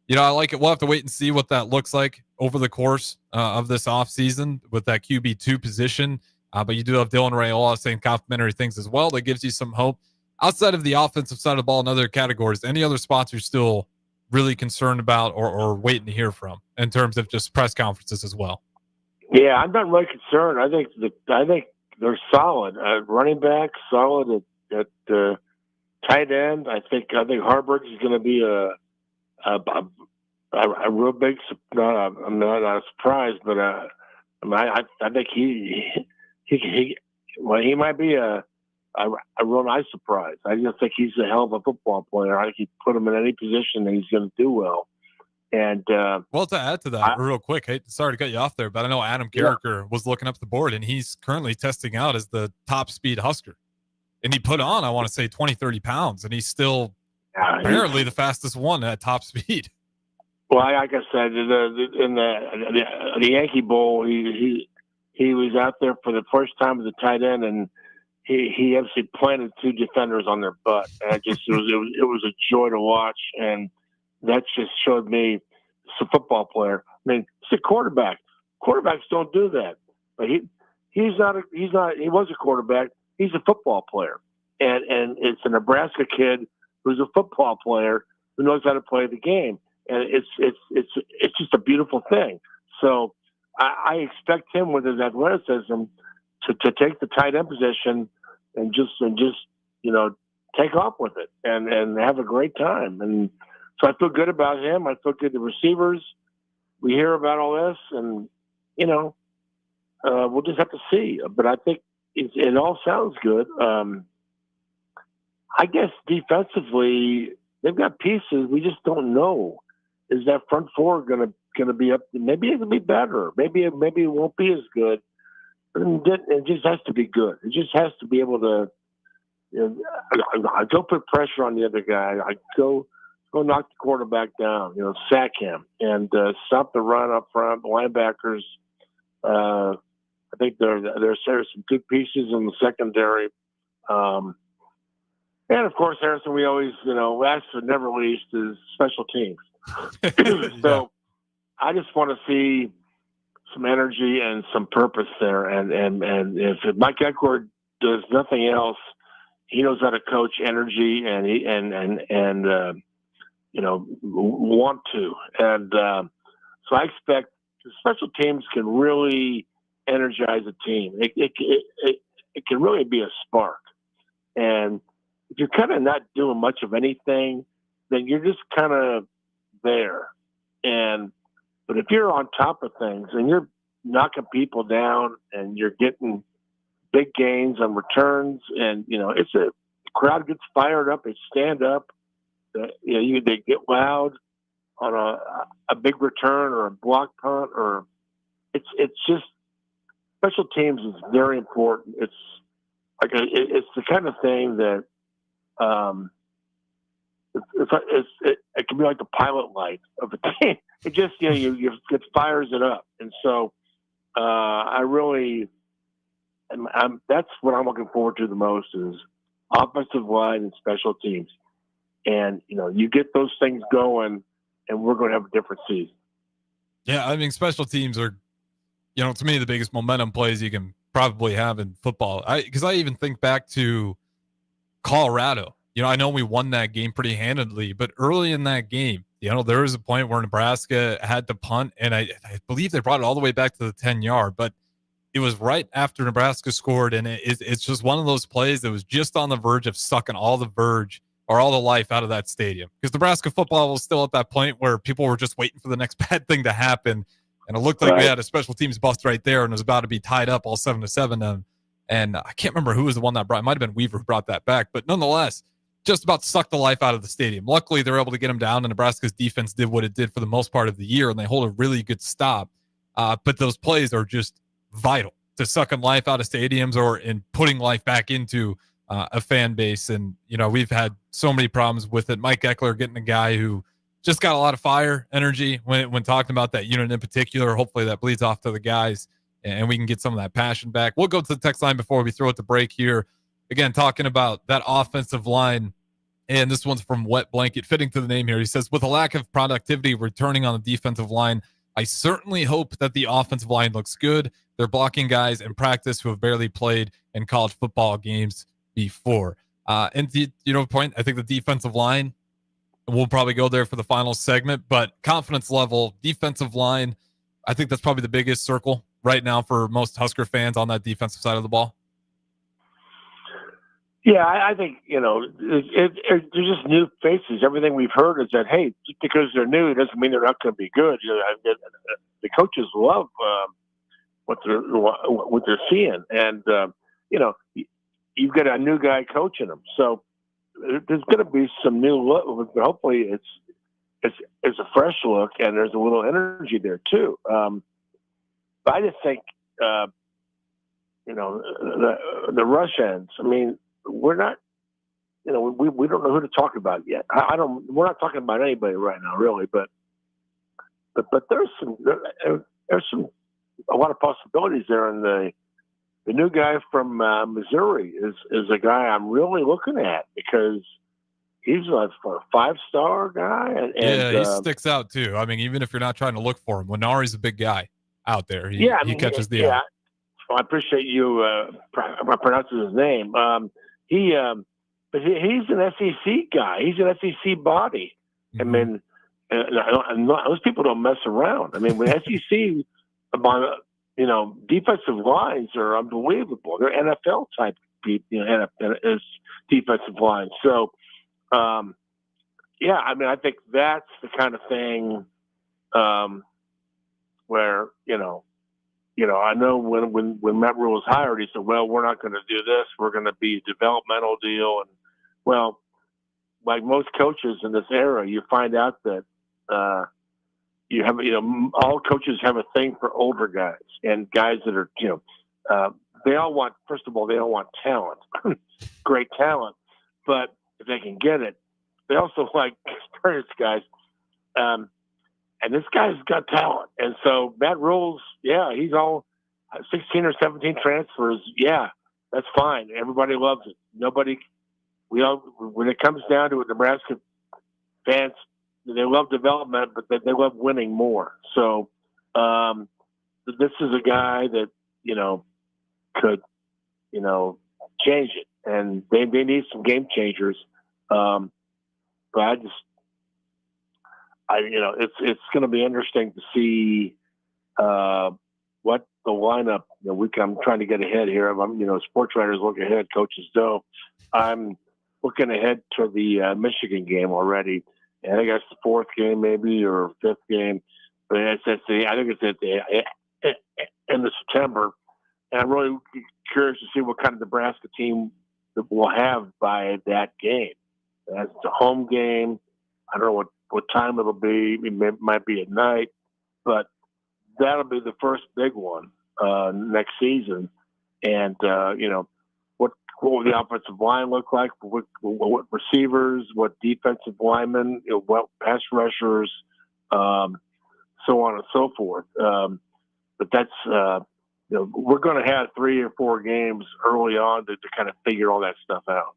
E: I like it. We'll have to wait and see what that looks like over the course of this offseason with that QB2 position. But you do have Dylan Raiola saying complimentary things as well. That gives you some hope. Outside of the offensive side of the ball in other categories, any other spots you're still really concerned about or waiting to hear from in terms of just press conferences as well?
F: Yeah, I'm not really concerned. I think they're solid. Running back, solid at tight end. I think Harburg is going to be a real big. I'm not surprised, but I think he might be a real nice surprise. I just think he's a hell of a football player. I think you put him in any position and he's going to do well. And
E: well, to add to that, real quick, sorry to cut you off there, but I know Adam Carricker was looking up the board, and he's currently testing out as the top speed Husker. And he put on, I want to say, 20, 30 pounds, and he's still apparently the fastest one at top speed.
F: Well, like I said, in the Yankee Bowl, he was out there for the first time as a tight end, and he actually planted two defenders on their butt. And it was a joy to watch, and that just showed me it's a football player. I mean, he's a quarterback. Quarterbacks don't do that, but he was a quarterback. He's a football player, and it's a Nebraska kid who's a football player who knows how to play the game, and it's just a beautiful thing. So I expect him with his athleticism to take the tight end position and just take off with it and have a great time. And so I feel good about him. I feel good. The receivers, we hear about all this, and we'll just have to see. But I think it all sounds good. I guess defensively, they've got pieces. We just don't know. Is that front four going to be up? Maybe it'll be better. Maybe it won't be as good. It just has to be good. It just has to be able to. I don't put pressure on the other guy. I go knock the quarterback down. Sack him and stop the run up front. The linebackers. I think there's some good pieces in the secondary. And of course, Harrison, we always, last but never least is special teams. So I just want to see some energy and some purpose there. And if Mike Eckler does nothing else, he knows how to coach energy and want to. And so I expect the special teams can really energize a team. It can really be a spark. And if you're kind of not doing much of anything, then you're just kind of there. But if you're on top of things and you're knocking people down and you're getting big gains on returns, and it's the crowd gets fired up, they stand up, they get loud on a big return or a block punt, or it's just special teams is very important. It's like it's the kind of thing that it can be like the pilot light of the team. It just it fires it up, and so I really, that's what I'm looking forward to the most is offensive line and special teams, and you get those things going, and we're going to have a different season.
E: Yeah, I mean, special teams are, to me, the biggest momentum plays you can probably have in football. Because I even think back to Colorado. I know we won that game pretty handedly, but early in that game, there was a point where Nebraska had to punt, and I believe they brought it all the way back to the 10-yard, but it was right after Nebraska scored, and it's just one of those plays that was just on the verge of sucking all the life out of that stadium. Because Nebraska football was still at that point where people were just waiting for the next bad thing to happen, and it looked like we had a special teams bust right there, and it was about to be tied up all 7-7. And I can't remember who was the one that brought. It might have been Weaver who brought that back, but nonetheless, just about sucked the life out of the stadium. Luckily, they were able to get him down, and Nebraska's defense did what it did for the most part of the year, and they hold a really good stop. But those plays are just vital to sucking life out of stadiums or in putting life back into a fan base. And, we've had so many problems with it. Mike Eckler getting a guy who just got a lot of fire energy when talking about that unit in particular. Hopefully that bleeds off to the guys and we can get some of that passion back. We'll go to the text line before we throw it to break here. Again, talking about that offensive line, and this one's from Wet Blanket, fitting to the name here. He says, with a lack of productivity returning on the defensive line, I certainly hope that the offensive line looks good. They're blocking guys in practice who have barely played in college football games before. And point, I think the defensive line, we'll probably go there for the final segment, but confidence level, defensive line, I think that's probably the biggest circle right now for most Husker fans on that defensive side of the ball.
F: Yeah, I think, they're just new faces. Everything we've heard is that, hey, just because they're new, it doesn't mean they're not going to be good. The coaches love what they're seeing. And, you've got a new guy coaching them. So there's going to be some new look, but hopefully it's a fresh look and there's a little energy there too. But I just think, the rush ends. I mean, we're not, we don't know who to talk about yet. We're not talking about anybody right now, really, but there's a lot of possibilities there. And the new guy from Missouri is a guy I'm really looking at because he's a 5-star guy. And
E: he sticks out too. I mean, even if you're not trying to look for him, Winari's a big guy out there. He catches the eye.
F: Well, I appreciate you pronouncing his name. But he's an SEC guy. He's an SEC body. Mm-hmm. I mean, and those people don't mess around. I mean, when SEC, defensive lines are unbelievable. They're NFL type people, NFL defensive lines. So, I mean, I think that's the kind of thing where, I know when Matt Rule was hired, he said, well, we're not going to do this. We're going to be a developmental deal. And, well, like most coaches in this era, you find out that you have, all coaches have a thing for older guys and guys that are, they all want, first of all, they all want talent, great talent. But if they can get it, they also like experienced guys. And this guy's got talent. And so Matt Rule's, he's all 16 or 17 transfers. Yeah, that's fine. Everybody loves it. When it comes down to it, Nebraska fans, they love development, but they love winning more. So this is a guy that, could, change it. And they need some game changers. But it's going to be interesting to see what the lineup. I'm trying to get ahead here. Sports writers look ahead, coaches don't. I'm looking ahead to the Michigan game already. I think that's the fourth game, maybe, or fifth game. But I think it's at the end of September. And I'm really curious to see what kind of Nebraska team that we'll have by that game. It's a home game. I don't know what time it'll be. It might be at night, but that'll be the first big one next season. And what will the offensive line look like? What receivers? What defensive linemen? What pass rushers? So on and so forth. But that's we're going to have 3 or 4 games early on to kind of figure all that stuff out.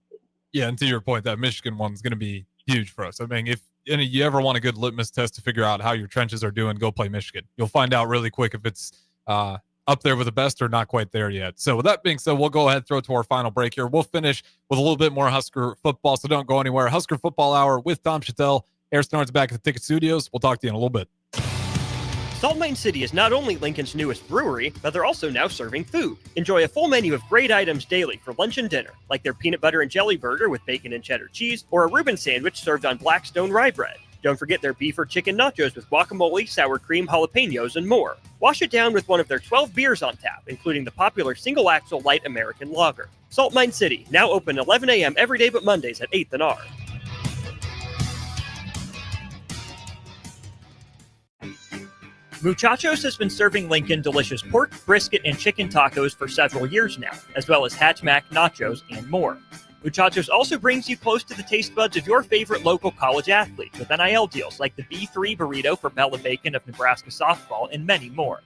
E: Yeah, and to your point, that Michigan one is going to be huge for us. I mean, if you ever want a good litmus test to figure out how your trenches are doing, go play Michigan. You'll find out really quick if it's up there with the best or not quite there yet. So with that being said, we'll go ahead and throw it to our final break here. We'll finish with a little bit more Husker football, so don't go anywhere. Husker Football Hour with Tom Shatel. Air Snards back at the Ticket Studios. We'll talk to you in a little bit.
A: Salt Mine City is not only Lincoln's newest brewery, but they're also now serving food. Enjoy a full menu of great items daily for lunch and dinner, like their peanut butter and jelly burger with bacon and cheddar cheese, or a Reuben sandwich served on Blackstone rye bread. Don't forget their beef or chicken nachos with guacamole, sour cream, jalapenos, and more. Wash it down with one of their 12 beers on tap, including the popular Single Axle Light American Lager. Salt Mine City, now open 11 a.m. every day but Mondays at 8th and R. Muchachos has been serving Lincoln delicious pork, brisket, and chicken tacos for several years now, as well as Hatch Mac nachos and more. Muchachos also brings you close to the taste buds of your favorite local college athletes with NIL deals like the B3 burrito for Bella Bacon of Nebraska softball and many more.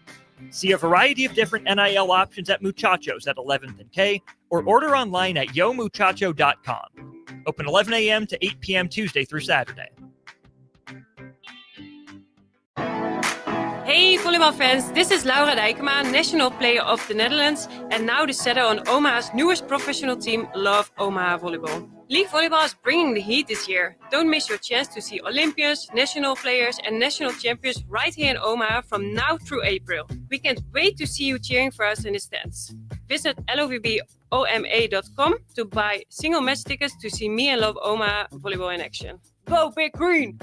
A: See a variety of different NIL options at Muchachos at 11th and K or order online at yomuchacho.com. Open 11 a.m. to 8 p.m. Tuesday through Saturday.
I: Hey volleybalfans, this is Laura Dijkema, National Player of the Netherlands and now the setter on Omaha's newest professional team, Love Omaha Volleyball. League volleyball is bringing the heat this year. Don't miss your chance to see Olympians, national players and national champions right here in Omaha from now through April. We can't wait to see you cheering for us in the stands. Visit lovboma.com to buy single match tickets to see me and Love Omaha Volleyball in action. Go Big Green!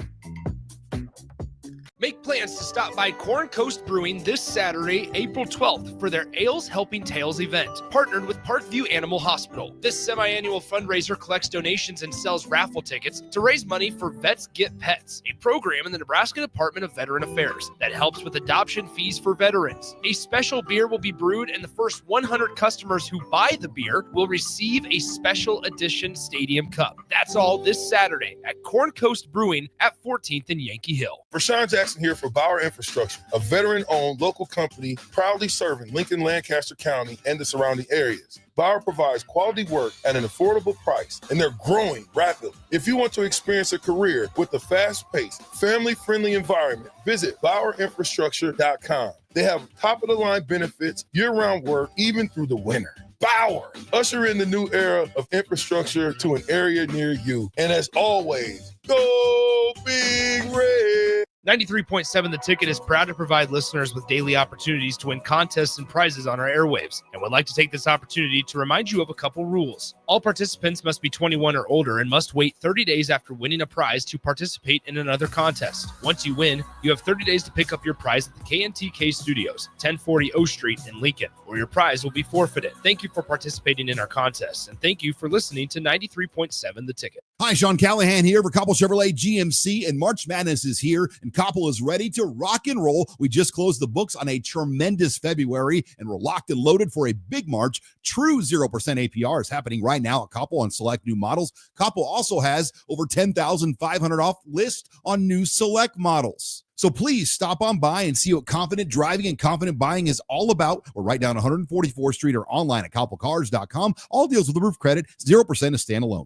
L: Make plans to stop by Corn Coast Brewing this Saturday, April 12th for their Ales Helping Tales event, partnered with Parkview Animal Hospital. This semi-annual fundraiser collects donations and sells raffle tickets to raise money for Vets Get Pets, a program in the Nebraska Department of Veteran Affairs that helps with adoption fees for veterans. A special beer will be brewed and the first 100 customers who buy the beer will receive a special edition Stadium Cup. That's all this Saturday at Corn Coast Brewing at 14th and Yankee Hill.
N: Rashawn Jackson here for Bauer Infrastructure, a veteran-owned local company proudly serving Lincoln, Lancaster County, and the surrounding areas. Bauer provides quality work at an affordable price, and they're growing rapidly. If you want to experience a career with a fast-paced, family-friendly environment, visit BauerInfrastructure.com. They have top-of-the-line benefits, year-round work, even through the winter. Bauer, usher in the new era of infrastructure to an area near you. And as always, go Big Red!
L: 93.7 The Ticket is proud to provide listeners with daily opportunities to win contests and prizes on our airwaves, and would like to take this opportunity to remind you of a couple rules. All participants must be 21 or older and must wait 30 days after winning a prize to participate in another contest. Once you win, you have 30 days to pick up your prize at the KNTK Studios, 1040 O Street in Lincoln, or your prize will be forfeited. Thank you for participating in our contests, and thank you for listening to 93.7 The Ticket.
J: Hi, Sean Callahan here for Koppel Chevrolet GMC, and March Madness is here, and Koppel is ready to rock and roll. We just closed the books on a tremendous February, and we're locked and loaded for a big March. True 0% APR is happening right now at Koppel on select new models. Koppel also has over 10,500 off list on new select models. So please stop on by and see what confident driving and confident buying is all about. We're right down 144th Street or online at koppelcars.com. All deals with the roof credit, 0% is standalone.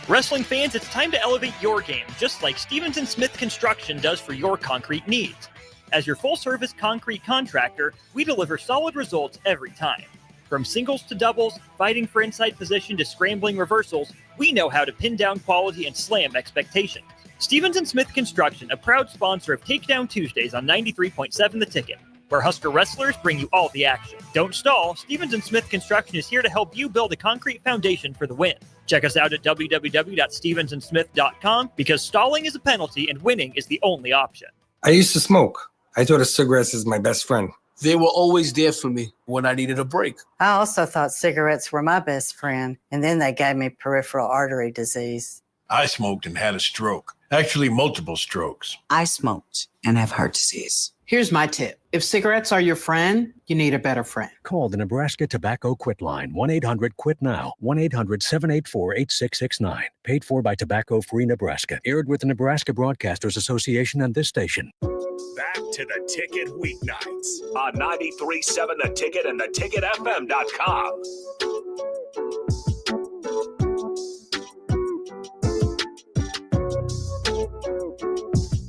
A: Wrestling fans, it's time to elevate your game, just like Stevens & Smith Construction does for your concrete needs. As your full-service concrete contractor, we deliver solid results every time. From singles to doubles, fighting for inside position to scrambling reversals, we know how to pin down quality and slam expectations. Stevens & Smith Construction, a proud sponsor of Takedown Tuesdays on 93.7 The Ticket, where Husker wrestlers bring you all the action. Don't stall, Stevens & Smith Construction is here to help you build a concrete foundation for the win. Check us out at www.stevensandsmith.com because stalling is a penalty and winning is the only option.
O: I used to smoke. I thought a cigarette is my best friend.
P: They were always there for me when I needed a break.
Q: I also thought cigarettes were my best friend, and then they gave me peripheral artery disease.
R: I smoked and had a stroke. Actually, multiple strokes.
S: I smoked and have heart disease. Here's my tip. If cigarettes are your friend, you need a better friend.
T: Call the Nebraska Tobacco Quit Line, 1-800-QUIT-NOW, 1-800-784-8669. Paid for by Tobacco Free Nebraska. Aired with the Nebraska Broadcasters Association and this station.
D: Back to The Ticket weeknights on 93.7 The Ticket and theticketfm.com.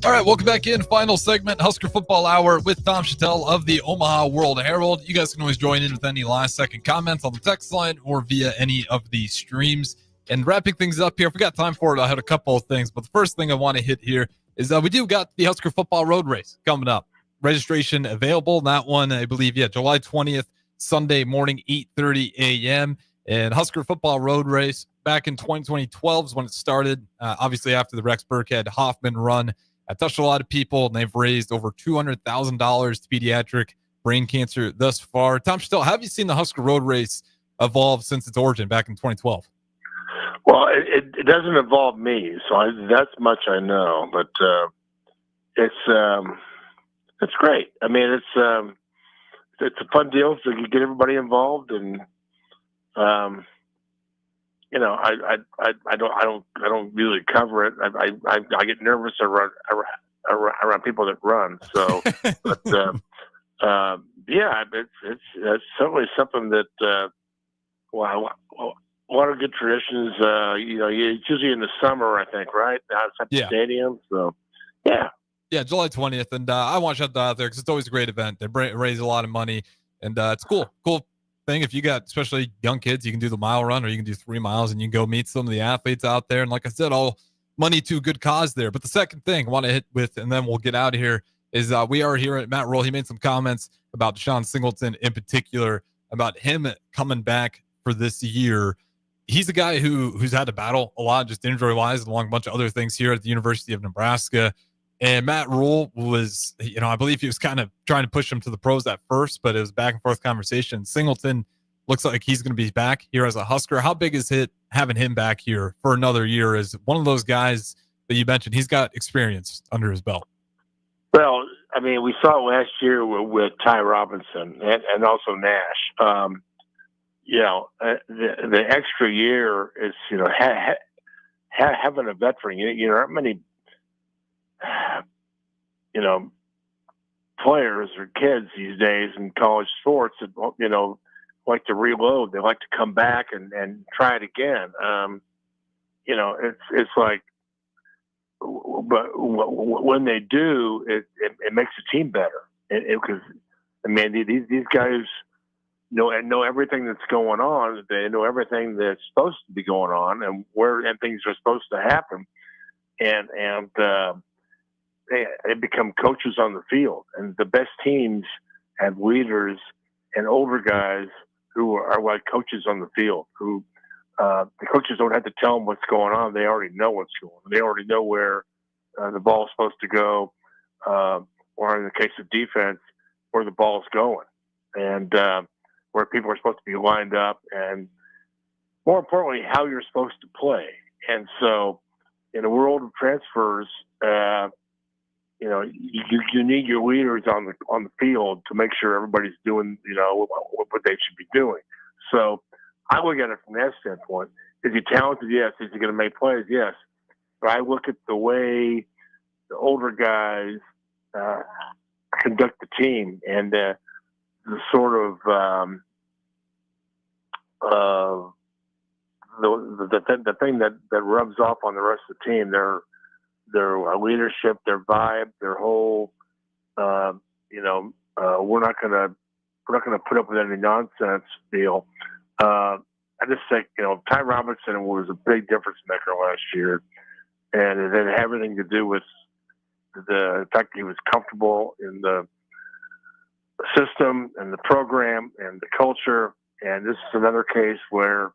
E: All right, welcome back in. Final segment, Husker Football Hour with Tom Shatel of the Omaha World Herald. You guys can always join in with any last-second comments on the text line or via any of the streams. And wrapping things up here, if we got time for it, I had a couple of things. But the first thing I want to hit here is we do got the Husker Football Road Race coming up. Registration available. That one, I believe, July 20th, Sunday morning, 8:30 a.m. And Husker Football Road Race, back in 2012 is when it started. Obviously, after the Rex Burkhead Hoffman run, I touched a lot of people, and they've raised over $200,000 to pediatric brain cancer thus far. Tom Shatel, have you seen the Husker Road Race evolve since its origin back in 2012?
F: Well, it doesn't involve me, so that's much I know. But it's great. I mean, it's a fun deal, so you get everybody involved, and you know, I don't usually cover it. I get nervous around people that run. So, but yeah, it's certainly something that well, a lot of good traditions. You know, it's usually in the summer, I think, right? Outside the stadium. So, yeah.
E: Yeah, July 20th. And I want to shout that out there because it's always a great event. They raise a lot of money, and it's cool thing. If you got especially young kids, you can do the mile run, or you can do 3 miles, and you can go meet some of the athletes out there. And like I said, all money to a good cause there. But the second thing I want to hit with, and then we'll get out of here, is we are here at Matt Rule. He made some comments about Deshaun Singleton in particular, about him coming back for this year. He's a guy who's had to battle a lot, just injury-wise, along a bunch of other things here at the University of Nebraska. And Matt Rule was, you know, I believe he was kind of trying to push him to the pros at first, but it was back and forth conversation. Singleton looks like he's going to be back here as a Husker. How big is it having him back here for another year as one of those guys that you mentioned? He's got experience under his belt.
F: Well, I mean, we saw it last year with Ty Robinson and also Nash. You know, the extra year is, you know, having a veteran. You know, aren't many, you know, players or kids these days in college sports that, you know, like to reload. They like to come back and try it again. You know, it's like, but when they do, it makes the team better. Because I mean, these guys know everything that's going on. They know everything that's supposed to be going on, and things are supposed to happen. And they become coaches on the field. And the best teams have leaders and older guys who are like coaches on the field, who the coaches don't have to tell them what's going on. They already know what's going on. They already know where the ball's supposed to go, or in the case of defense, where the ball's going, and where people are supposed to be lined up, and more importantly, how you're supposed to play. And so in a world of transfers, you know, you need your leaders on the field to make sure everybody's doing, you know, what they should be doing. So I look at it from that standpoint. Is he talented? Yes. Is he going to make plays? Yes. But I look at the way the older guys conduct the team, and the sort of the thing that rubs off on the rest of the team, their leadership, their vibe, their whole, you know, we're not gonna put up with any nonsense deal. I just think, you know, Ty Robinson was a big difference maker last year, and it had everything to do with the fact that he was comfortable in the system and the program and the culture. And this is another case where,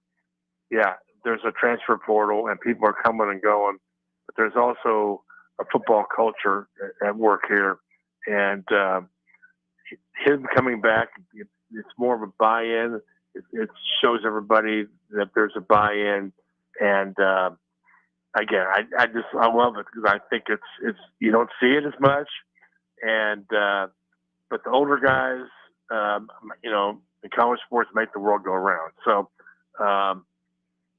F: yeah, there's a transfer portal and people are coming and going, but there's also a football culture at work here. And him coming back, it's more of a buy-in. It shows everybody that there's a buy-in. And again, I love it because I think it's you don't see it as much. And but the older guys, you know, in college sports make the world go around. So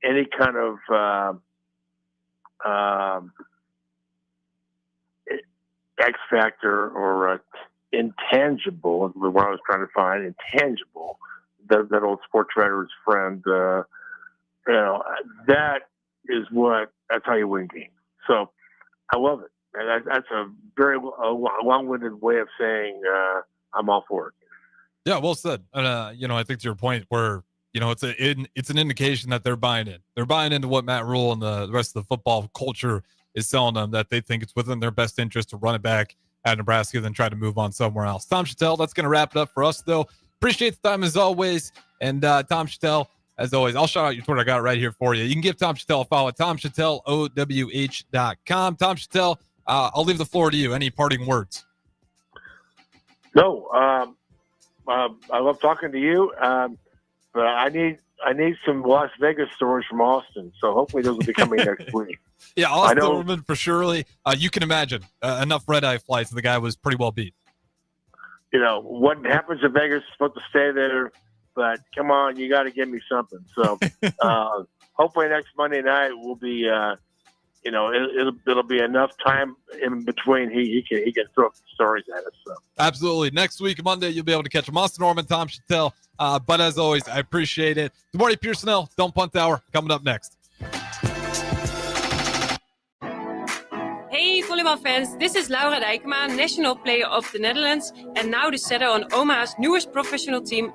F: any kind of X factor or intangible, is what I was trying to find, intangible, that old sports writer's friend, you know, that's how you win games. So I love it. And that's a very long-winded way of saying I'm all for it.
E: Yeah, well said. And you know, I think to your point where, you know, it's an indication that they're buying in. They're buying into what Matt Rule and the rest of the football culture is telling them, that they think it's within their best interest to run it back at Nebraska than try to move on somewhere else. Tom Shatel, that's going to wrap it up for us, though. Appreciate the time as always. And Tom Shatel, as always, I'll shout out your Twitter. I got it right here for you. You can give Tom Shatel a follow at TomShatelOWH.com. Tom Shatel, I'll leave the floor to you. Any parting words?
F: No, I love talking to you, but I need some Las Vegas stories from Austin. So hopefully those will be coming next week.
E: Yeah, Austin Zimmerman for surely. You can imagine enough red-eye flights. The guy was pretty well beat.
F: What happens in Vegas is supposed to stay there, but come on, you got to give me something. So hopefully next Monday night will be, it'll be enough time in between. He can throw up stories at us. So
E: absolutely. Next week, Monday, you'll be able to catch him. Austin Norman, Tom Shatel. But as always, I appreciate it. Good morning, Pearsonell. Don't Punt Hour coming up next.
I: Hey volleybalfans, this is Laura Dijkema, national player of the Netherlands and now the setter on Omaha's newest professional team,